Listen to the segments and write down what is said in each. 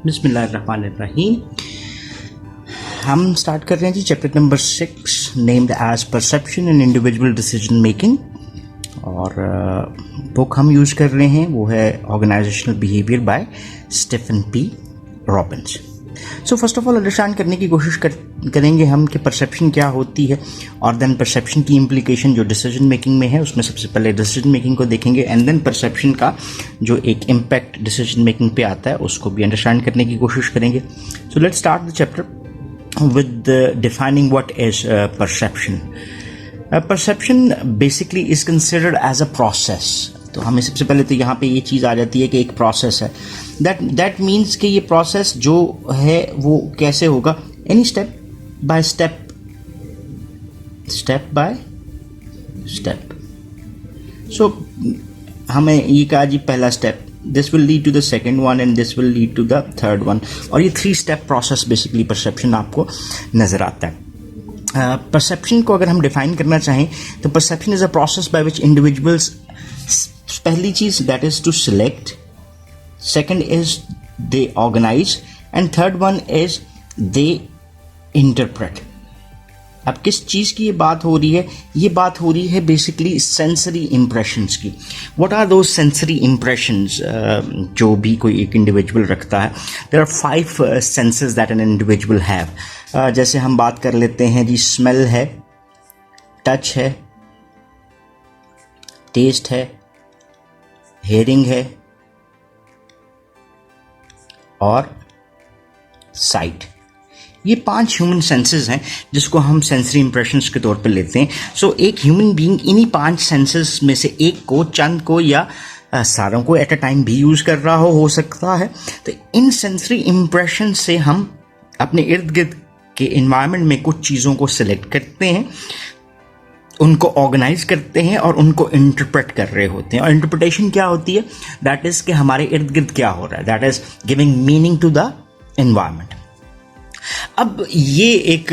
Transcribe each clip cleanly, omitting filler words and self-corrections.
बिस्मिल्लाहिर्रहमानिर्रहीम। हम स्टार्ट कर रहे हैं जी chapter number 6 named as perception in individual decision making, और बुक हम यूज़ कर रहे हैं वो है organisational behaviour by Stephen P Robbins. So first of all understand करने की कोशिश करेंगे हम कि परसेप्शन क्या होती है, और देन परसेप्शन की इम्प्लीकेशन जो डिसीजन मेकिंग में है उसमें सबसे पहले डिसीजन मेकिंग को देखेंगे, एंड देन परसेप्शन का जो एक इम्पैक्ट डिसीजन मेकिंग पे आता है उसको भी अंडरस्टैंड करने की कोशिश करेंगे। So let's start the chapter with defining what is perception. Perception basically is considered as a process. तो हमें सबसे पहले तो यहाँ पे ये चीज़ आ जाती है कि एक प्रोसेस है, दैट मीन्स कि ये प्रोसेस जो है वो कैसे होगा, any step by step by step. So हमें ये कहा जी पहला step, this will lead to the second one and this will lead to the third one, और ये 3 स्टेप प्रोसेस बेसिकली परसेप्शन आपको नजर आता है। परसेप्शन को अगर हम डिफाइन करना चाहें तो perception is a process by which individuals, पहली चीज that is to select, second is they organise, and third one is they interpret. अब किस चीज़ की ये बात हो रही है? ये बात हो रही है बेसिकली सेंसरी इम्प्रेशंस की। What are those sensory impressions जो भी कोई एक इंडिविजुअल रखता है? There are 5 senses that an individual have. जैसे हम बात कर लेते हैं जी, स्मेल है, टच है, टेस्ट है, हेयरिंग है और साइट। ये 5 ह्यूमन सेंसेस हैं जिसको हम सेंसरी इंप्रेशंस के तौर पे लेते हैं। सो एक ह्यूमन बीइंग इन्हीं 5 सेंसेस में से एक को, चंद को या सारों को एट अ टाइम भी यूज कर रहा हो सकता है। तो इन सेंसरी इंप्रेशन से हम अपने इर्द गिर्द के इन्वायरमेंट में कुछ चीज़ों को सिलेक्ट करते हैं, उनको ऑर्गेनाइज करते हैं और उनको इंटरप्रेट कर रहे होते हैं। और इंटरप्रिटेशन क्या होती है? दैट इज कि हमारे इर्द गिर्द क्या हो रहा है, that is giving meaning to the environment. अब ये एक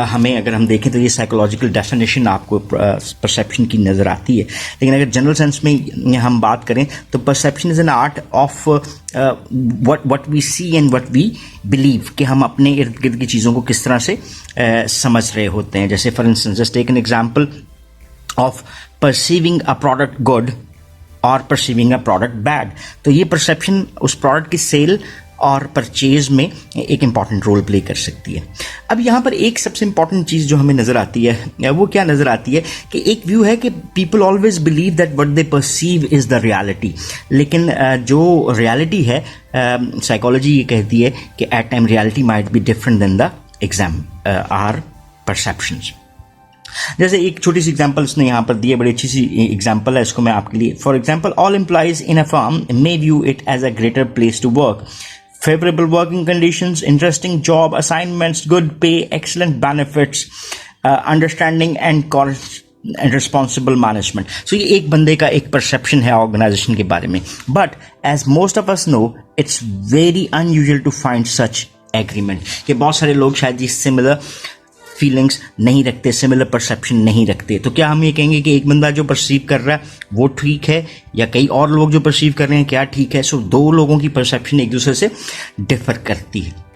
हमें अगर हम देखें तो ये साइकोलॉजिकल डेफिनेशन आपको परसेप्शन की नज़र आती है, लेकिन अगर जनरल सेंस में हम बात करें तो perception is an art of what we see and what we believe, कि हम अपने इर्द गिर्द की चीज़ों को किस तरह से समझ रहे होते हैं। जैसे for instance just take an example of perceiving a product good और परसीविंग अ प्रोडक्ट बैड। तो ये परसेप्शन उस प्रोडक्ट की सेल और परचेज में एक इम्पॉर्टेंट रोल प्ले कर सकती है। अब यहाँ पर एक सबसे इम्पॉर्टेंट चीज़ जो हमें नज़र आती है वो क्या नज़र आती है कि एक व्यू है कि people always believe that what they perceive is the reality, लेकिन जो रियलिटी है साइकोलॉजी ये कहती है कि at time reality might be different than their perceptions. जैसे एक छोटी सी एग्जांपल उसने यहाँ पर दी है, बड़ी अच्छी सी एग्जांपल है, इसको मैं आपके लिए, for example, all employees in a firm may view it as a greater place to work, favorable working conditions, interesting job assignments, good pay, excellent benefits, understanding and responsible management. So ये एक बंदे का एक perception है organisation के बारे में. But as most of us know, it's very unusual to find such agreement. कि बहुत सारे लोग शायद ये similar फीलिंग्स नहीं रखते, सिमिलर परसेप्शन नहीं रखते। तो क्या हम ये कहेंगे कि एक बंदा जो परसीव कर रहा है वो ठीक है, या कई और लोग जो परसीव कर रहे हैं क्या ठीक है? सो 2 लोगों की परसेप्शन एक दूसरे से डिफर करती है।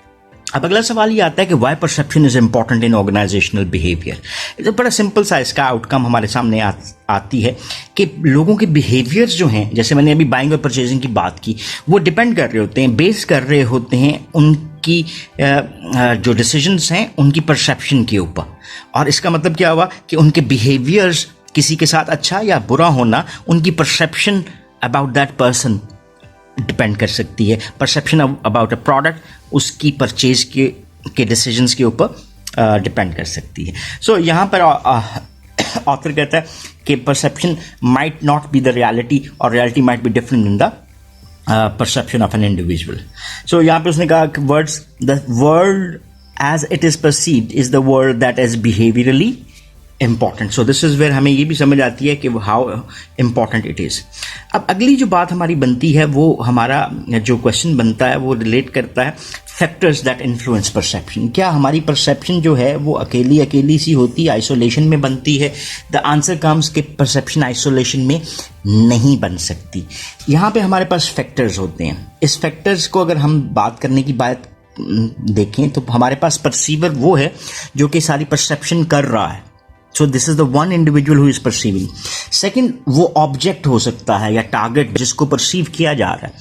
अब अगला सवाल ये आता है कि why perception is important in organisational behaviour. तो बड़ा सिंपल सा इसका आउटकम हमारे सामने आती है कि लोगों के बिहेवियर्स जो हैं, जैसे मैंने अभी बाइंग और परचेजिंग की बात की, वो डिपेंड कर रहे होते हैं, बेस कर रहे होते हैं उनकी जो डिसीजंस हैं उनकी परसेप्शन के ऊपर। और इसका मतलब क्या हुआ कि उनके बिहेवियर्स किसी के साथ अच्छा या बुरा होना उनकी perception about that person depend कर सकती है। परसेप्शन अबाउट अ प्रोडक्ट उसकी परचेज के डिसीजंस के ऊपर डिपेंड कर सकती है। सो यहाँ पर ऑथर कहता है कि perception might not be the reality और reality might be different in the perception of an individual. So यहाँ पे उसने कहा कि the world as it is perceived is the world that is behaviourally important. So this is where हमें ये भी समझ आती है कि हाउ इम्पॉर्टेंट इट इज़। अब अगली जो बात हमारी बनती है वो हमारा जो क्वेश्चन बनता है वो रिलेट करता है फैक्टर्स दैट इन्फ्लुएंस परसेप्शन। क्या हमारी परसेप्शन जो है वो अकेली अकेली सी होती है, आइसोलेशन में बनती है? द आंसर कम्स कि परसेप्शन आइसोलेशन में नहीं बन सकती। यहाँ पे हमारे पास फैक्टर्स होते हैं। इस फैक्टर्स को अगर हम बात करने की बात देखें तो हमारे पास परसीवर वो है जो कि सारी परसेप्शन कर रहा है। सो this is the one individual who is perceiving. Second, वो ऑब्जेक्ट हो सकता है या टारगेट जिसको परसीव किया जा रहा है।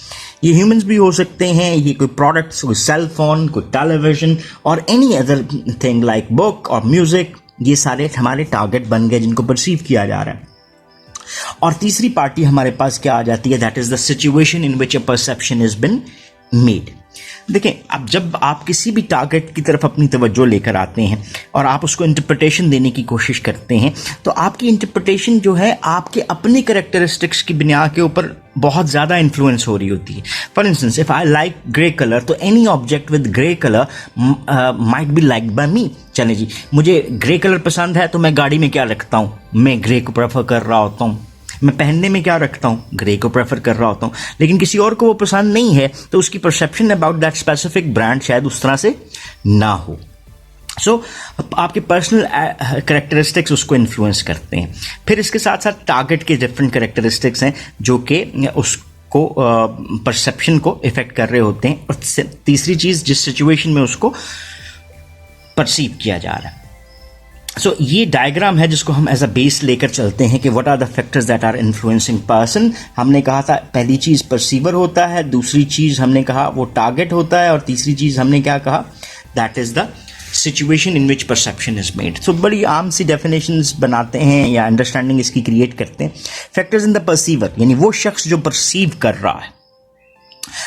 ये ह्यूमंस भी हो सकते हैं, ये कोई प्रोडक्ट्स, कोई सेल फोन, कोई टेलीविजन और any other thing like book और म्यूजिक, ये सारे हमारे टारगेट बन गए जिनको परसीव किया जा रहा है। और तीसरी पार्टी हमारे पास क्या आ जाती है, that is the situation in which a perception is been made. देखें, अब जब आप किसी भी टारगेट की तरफ अपनी तवज्जो लेकर आते हैं और आप उसको इंटरप्रिटेशन देने की कोशिश करते हैं, तो आपकी इंटरप्रिटेशन जो है आपके अपने कैरेक्टरिस्टिक्स की बुनियाद के ऊपर बहुत ज़्यादा इन्फ्लुएंस हो रही होती है। For instance, if I like grey colour, तो any object with grey colour might be like by me. चले जी, मुझे ग्रे कलर पसंद है तो मैं गाड़ी में क्या रखता हूँ, मैं ग्रे को प्रेफर कर रहा होता हूँ। मैं पहनने में क्या रखता हूँ, ग्रे को प्रेफर कर रहा होता हूँ। लेकिन किसी और को वो पसंद नहीं है तो उसकी perception about that specific brand शायद उस तरह से ना हो। सो आपके पर्सनल कैरेक्टरिस्टिक्स उसको इन्फ्लुएंस करते हैं। फिर इसके साथ साथ टारगेट के डिफरेंट कैरेक्टरिस्टिक्स हैं जो कि उसको परसेप्शन को इफेक्ट कर रहे होते हैं। और तीसरी चीज़, जिस सिचुएशन में उसको परसीव किया जा रहा है। सो ये डायग्राम है जिसको हम एज अ बेस लेकर चलते हैं कि what are the factors that are influencing person. हमने कहा था पहली चीज़ परसीवर होता है, दूसरी चीज़ हमने कहा वो टारगेट होता है, और तीसरी चीज़ हमने क्या कहा, that is the situation in which perception is made. So बड़ी आम सी डेफिनेशंस बनाते हैं या अंडरस्टैंडिंग इसकी क्रिएट करते हैं। फैक्टर्स इन द परसीवर, यानी वो शख्स जो परसीव कर रहा है।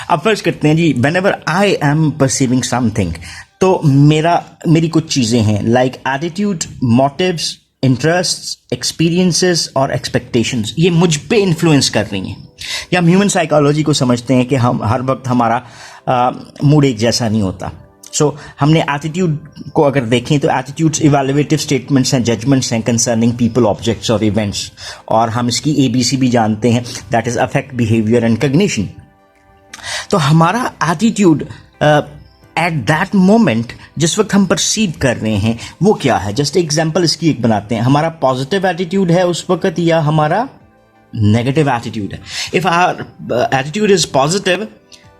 अब फर्ज करते हैं जी, whenever I am perceiving something, तो मेरी कुछ चीज़ें हैं like attitude, motives, interests, experiences और एक्सपेक्टेशंस, ये मुझ पे इन्फ्लुएंस कर रही हैं। या हम ह्यूमन साइकोलॉजी को समझते हैं कि हम हर वक्त हमारा मूड एक जैसा नहीं होता। सो हमने एटीट्यूड को अगर देखें तो एटीट्यूड्स इवैल्यूएटिव स्टेटमेंट्स हैं, जजमेंट्स हैं कंसर्निंग पीपल, ऑब्जेक्ट्स और इवेंट्स। और हम इसकी ABC भी जानते हैं, that is affect, behaviour and cognition. तो हमारा एटीट्यूड एट दैट मोमेंट, जिस वक्त हम परसीव कर रहे हैं, वो क्या है। जस्ट एग्जाम्पल इसकी एक बनाते हैं। हमारा पॉजिटिव एटीट्यूड है उस वक्त या हमारा नेगेटिव एटीट्यूड है। If our attitude is positive,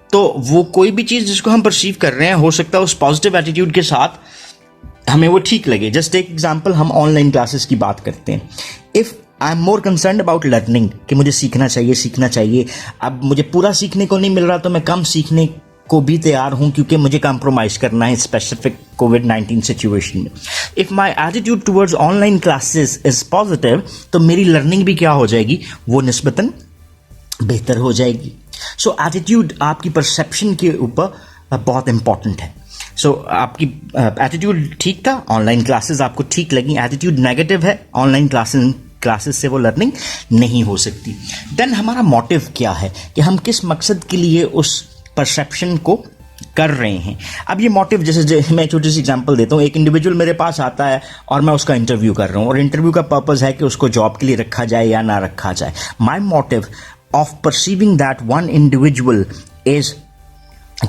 तो वो कोई भी चीज़ जिसको हम परसीव कर रहे हैं, हो सकता है उस पॉजिटिव एटीट्यूड के साथ हमें वो ठीक लगे। जस्ट एक एग्जाम्पल, हम ऑनलाइन क्लासेस की बात करते हैं। If I am more concern about learning, कि मुझे सीखना चाहिए, अब मुझे पूरा सीखने को नहीं मिल रहा तो मैं कम सीखने को भी तैयार हूं क्योंकि मुझे कॉम्प्रोमाइज़ करना है स्पेसिफिक कोविड-19 सिचुएशन में। If my attitude towards online classes is positive, तो मेरी लर्निंग भी क्या हो जाएगी, वो निस्बतन बेहतर हो जाएगी। सो एटीट्यूड आपकी परसेप्शन के ऊपर बहुत इंपॉर्टेंट है। सो आपकी एटीट्यूड ठीक था, ऑनलाइन क्लासेस आपको ठीक लगी, एटीट्यूड नेगेटिव है, ऑनलाइन क्लासेस से वो लर्निंग नहीं हो सकती। देन हमारा मोटिव क्या है कि हम किस मकसद के लिए उस परसेप्शन को कर रहे हैं। अब ये मोटिव, जैसे मैं छोटी सी एग्जांपल देता हूँ। एक इंडिविजुअल मेरे पास आता है और मैं उसका इंटरव्यू कर रहा हूँ, और इंटरव्यू का पर्पस है कि उसको जॉब के लिए रखा जाए या ना रखा जाए। My motive of perceiving that one individual is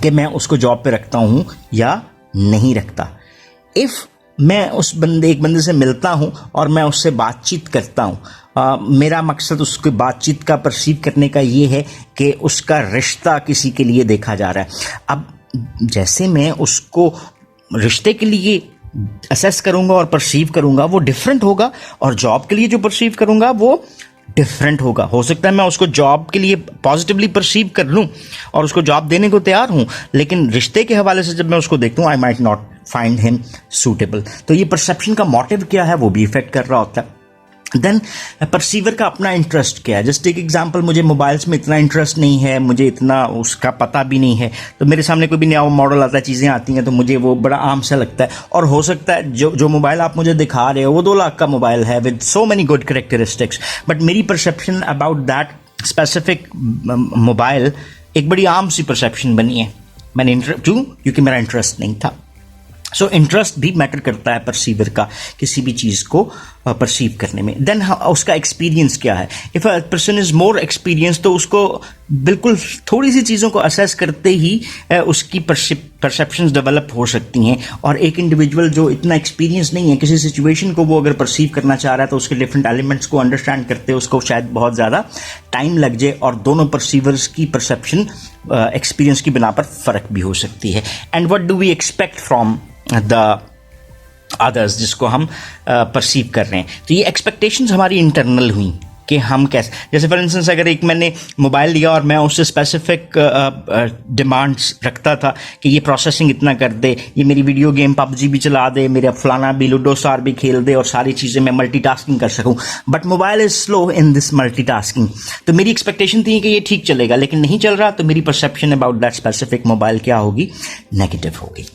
कि मैं उसको जॉब पे रखता हूँ या नहीं रखता। इफ़ मैं एक बंदे से मिलता हूँ और मैं उससे बातचीत करता हूँ, मेरा मकसद उसके बातचीत का परसीव करने का ये है कि उसका रिश्ता किसी के लिए देखा जा रहा है। अब जैसे मैं उसको रिश्ते के लिए असेस करूँगा और परसीव करूँगा वो डिफरेंट होगा, और जॉब के लिए जो परसीव करूँगा वो डिफरेंट होगा। हो सकता है मैं उसको जॉब के लिए पॉजिटिवली परसीव कर लूँ और उसको जॉब देने को तैयार हूँ, लेकिन रिश्ते के हवाले से जब मैं उसको देखता हूँ, I might not find him suitable. तो ये परसेप्शन का मोटिव क्या है वो भी इफेक्ट कर रहा होता है। देन परसीवर का अपना इंटरेस्ट क्या है। जस्ट एक एग्जांपल, मुझे मोबाइल्स में इतना इंटरेस्ट नहीं है, मुझे इतना उसका पता भी नहीं है, तो मेरे सामने कोई भी नया मॉडल आता है, चीज़ें आती हैं, तो मुझे वो बड़ा आम सा लगता है। और हो सकता है जो मोबाइल आप मुझे दिखा रहे हो वो 2 लाख का मोबाइल है with so many good characteristics, but मेरी perception about that specific mobile एक बड़ी आम सी परसेप्शन बनी है। मैंने क्योंकि मेरा इंटरेस्ट नहीं था। सो इंटरेस्ट भी मैटर करता है परसीवर का किसी भी चीज़ को परसीव करने में। देन उसका एक्सपीरियंस क्या है। If a person is more experience तो उसको बिल्कुल थोड़ी सी चीज़ों को असेस करते ही उसकी परसेप्शंस डेवलप हो सकती हैं। और एक इंडिविजुअल जो इतना एक्सपीरियंस नहीं है किसी सिचुएशन को, वो अगर परसीव करना चाह रहा है तो उसके डिफरेंट एलिमेंट्स को अंडरस्टैंड करते उसको शायद बहुत ज़्यादा टाइम लग जाए, और दोनों परसीवर्स की परसेप्शन एक्सपीरियंस की बिना पर फ़र्क भी हो सकती है। And what do we expect from the others जिसको हम परसीव कर रहे हैं। तो ये एक्सपेक्टेशंस हमारी इंटरनल हुई कि हम कैसे, जैसे फॉर इंस्टेंस अगर एक मैंने मोबाइल लिया और मैं उससे स्पेसिफिक डिमांड्स रखता था कि ये प्रोसेसिंग इतना कर दे, ये मेरी वीडियो गेम पबजी भी चला दे, मेरा फलाना भी लूडो स्टार भी खेल दे और सारी चीज़ें मैं मल्टीटास्किंग कर सकूं, but mobile is slow in this multitasking. तो मेरी एक्सपेक्टेशन थी कि ये ठीक चलेगा, लेकिन नहीं चल रहा, तो मेरी perception about that specific mobile क्या होगी, नेगेटिव होगी।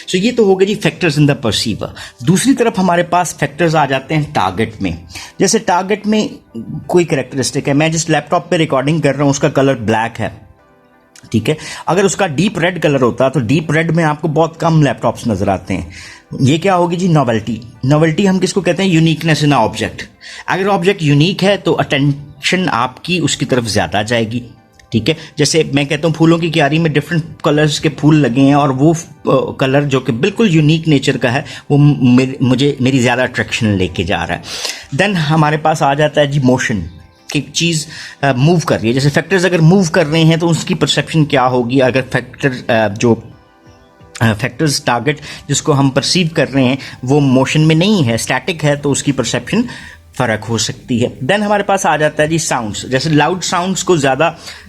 सो ये तो हो गए जी फैक्टर्स इन द परसीवर। दूसरी तरफ हमारे पास फैक्टर्स आ जाते हैं टारगेट में। जैसे टारगेट में कोई कैरेक्टरिस्टिक है, मैं जिस लैपटॉप पे रिकॉर्डिंग कर रहा हूँ उसका कलर ब्लैक है, ठीक है। अगर उसका डीप रेड कलर होता तो डीप रेड में आपको बहुत कम लैपटॉप्स नजर आते हैं। ये क्या होगी जी, नॉवेल्टी। नॉवेल्टी हम किसको कहते हैं, यूनिकनेस इन ऑब्जेक्ट। अगर ऑब्जेक्ट यूनिक है तो अटेंशन आपकी उसकी तरफ ज्यादा जाएगी, ठीक है। जैसे मैं कहता हूँ फूलों की क्यारी में डिफरेंट कलर्स के फूल लगे हैं और वो कलर जो कि बिल्कुल यूनिक नेचर का है वो मेरी ज़्यादा अट्रैक्शन लेके जा रहा है। देन हमारे पास आ जाता है जी मोशन, कि चीज़ मूव कर रही है। जैसे फैक्टर्स अगर मूव कर रहे हैं तो उसकी परसेप्शन क्या होगी। अगर फैक्टर्स टारगेट जिसको हम परसीव कर रहे हैं वो मोशन में नहीं है, स्टैटिक है, तो उसकी परसेप्शन फ़र्क हो सकती है। देन हमारे पास आ जाता है जी साउंड्स। जैसे लाउड साउंड्स को ज़्यादा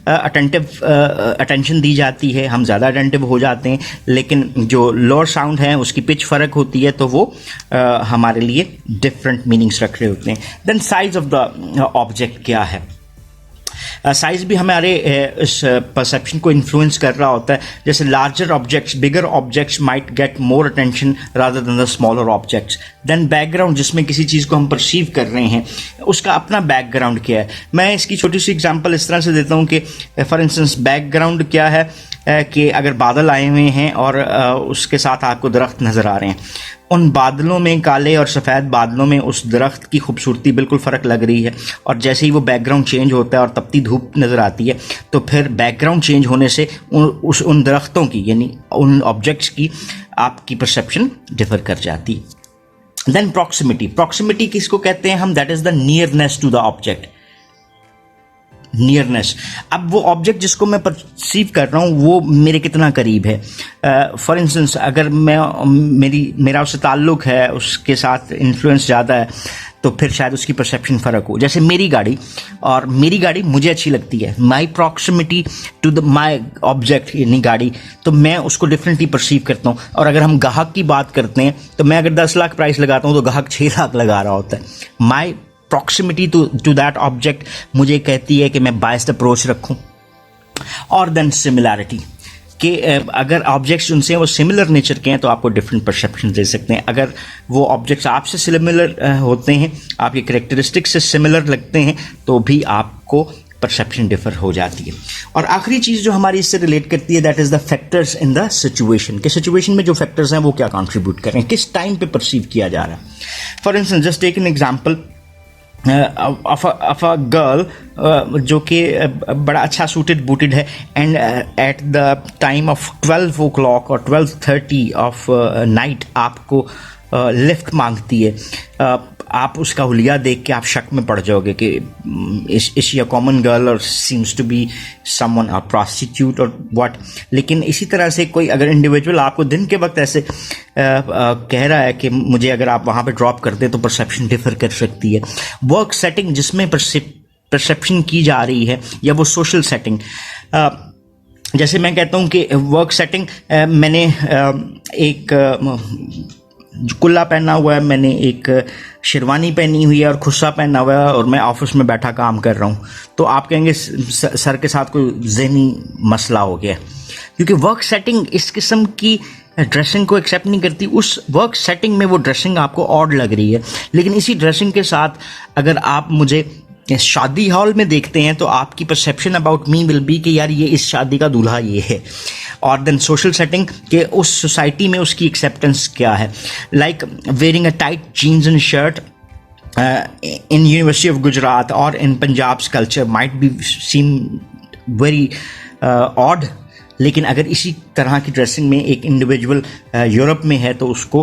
अटेंशन दी जाती है, हम ज़्यादा अटेंटिव हो जाते हैं, लेकिन जो लोअर साउंड है उसकी पिच फ़र्क होती है, तो वो हमारे लिए डिफरेंट मीनिंग्स रख रहे होते हैं। Then size of the object क्या है, साइज भी हमारे इस परसेप्शन को इन्फ्लुएंस कर रहा होता है। जैसे larger objects, bigger objects might get more attention rather than the smaller objects. Then background, जिसमें किसी चीज़ को हम परसीव कर रहे हैं उसका अपना बैकग्राउंड क्या है। मैं इसकी छोटी सी एग्जांपल इस तरह से देता हूँ कि फॉर इंस्टेंस बैकग्राउंड क्या है कि अगर बादल आए हुए हैं और उसके साथ आपको दरख्त नज़र आ रहे हैं, उन बादलों में, काले और सफ़ेद बादलों में उस दरख्त की खूबसूरती बिल्कुल फ़र्क लग रही है, और जैसे ही वो बैकग्राउंड चेंज होता है और तपती धूप नज़र आती है तो फिर बैकग्राउंड चेंज होने से उन दरख्तों की यानी उन ऑब्जेक्ट्स की आपकी परसेप्शन डिफर कर जाती है। Then proximity. प्रॉक्सिमिटी किसको कहते हैं हम, that is the nearness to the object, nearness. अब वो ऑब्जेक्ट जिसको मैं परसीव कर रहा हूँ वो मेरे कितना करीब है। फॉर इंस्टेंस अगर मेरा उससे ताल्लुक़ है, उसके साथ इन्फ्लुएंस ज़्यादा है, तो फिर शायद उसकी परसेप्शन फ़र्क हो। जैसे मेरी गाड़ी मुझे अच्छी लगती है, my proximity to the my object यानी गाड़ी, तो मैं उसको डिफरेंटली परसीव करता हूँ। और अगर हम ग्राहक की बात करते हैं तो मैं अगर 10 लाख प्राइस लगाता हूँ तो ग्राहक 6 लाख लगा रहा होता है। My proximity to that object मुझे कहती है कि मैं बायस्ड अप्रोच रखूं। और देन सिमिलैरिटी, कि अगर ऑब्जेक्ट्स उनसे वो सिमिलर नेचर के हैं तो आपको डिफरेंट परसेप्शन दे सकते हैं। अगर वो ऑब्जेक्ट्स आपसे सिमिलर होते हैं, आपके कैरेक्टरिस्टिक्स से सिमिलर लगते हैं, तो भी आपको परसेप्शन डिफर हो जाती है। और आखिरी चीज़ जो हमारी इससे रिलेट करती है, that is the factors in the situation, कि सिचुएशन में जो फैक्टर्स हैं वो क्या कंट्रीब्यूट कर रहे हैं, किस टाइम पे परसीव किया जा रहा है। For instance just take an example of a girl जो कि बड़ा अच्छा सूटेड बूटेड है, and at the time of 12 o'clock और 12:30 ऑफ नाइट आपको लिफ्ट मांगती है। आप उसका हुलिया देख के आप शक में पड़ जाओगे कि is she a common girl और seems to be someone a prostitute और व्हाट। लेकिन इसी तरह से कोई अगर इंडिविजुअल आपको दिन के वक्त ऐसे कह रहा है कि मुझे अगर आप वहाँ पे ड्रॉप कर दें तो परसेप्शन डिफर कर सकती है। वर्क सेटिंग जिसमें परसेप्शन की जा रही है, या वो सोशल सेटिंग, जैसे मैं कहता हूँ कि वर्क सेटिंग, मैंने एक कुल्ला पहना हुआ है, मैंने एक शेरवानी पहनी हुई है और खुस्सा पहना हुआ है और मैं ऑफिस में बैठा काम कर रहा हूँ, तो आप कहेंगे सर के साथ कोई ज़हनी मसला हो गया, क्योंकि वर्क सेटिंग इस किस्म की ड्रेसिंग को एक्सेप्ट नहीं करती। उस वर्क सेटिंग में वो ड्रेसिंग आपको ऑड लग रही है, लेकिन इसी ड्रेसिंग के साथ अगर आप मुझे शादी हॉल में देखते हैं तो आपकी perception about me will be कि यार ये इस शादी का दूल्हा ये है। और देन सोशल सेटिंग के उस सोसाइटी में उसकी एक्सेप्टेंस क्या है, like wearing a tight jeans and shirt in University of Gujarat or in Punjab's culture might be seem very odd, लेकिन अगर इसी तरह की ड्रेसिंग में एक इंडिविजुअल यूरोप में है तो उसको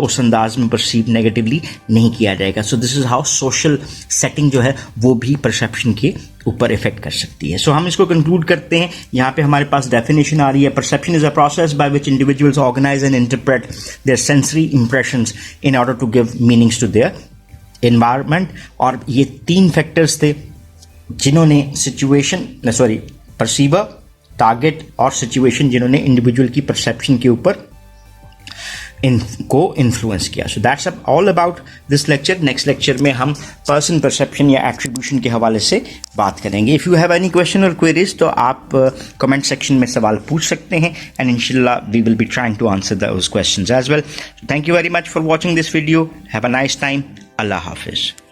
उस अंदाज में परसीव नेगेटिवली नहीं किया जाएगा. सो this is how social setting जो है वो भी परसेप्शन के ऊपर इफेक्ट कर सकती है. सो हम इसको कंक्लूड करते हैं. यहाँ पे हमारे पास डेफिनेशन आ रही है. Perception is a process by which individuals organise and interpret their sensory impressions in order to give meanings to their environment. और ये 3 फैक्टर्स थे जिन्होंने परसीवर, टारगेट और सिचुएशन जिन्होंने इंडिविजुअल की परसेप्शन के ऊपर इनको इन्फ्लुएंस किया. So that's all about this lecture. Next lecture में हम पर्सन परसेप्शन या एट्रीब्यूशन के हवाले से बात करेंगे. If you have any question और क्वेरीज तो आप कमेंट सेक्शन में सवाल पूछ सकते हैं एंड इंशाल्लाह we will be trying to answer those questions as well. Thank you very much for watching this video. Have a nice time. अल्लाह हाफिज़.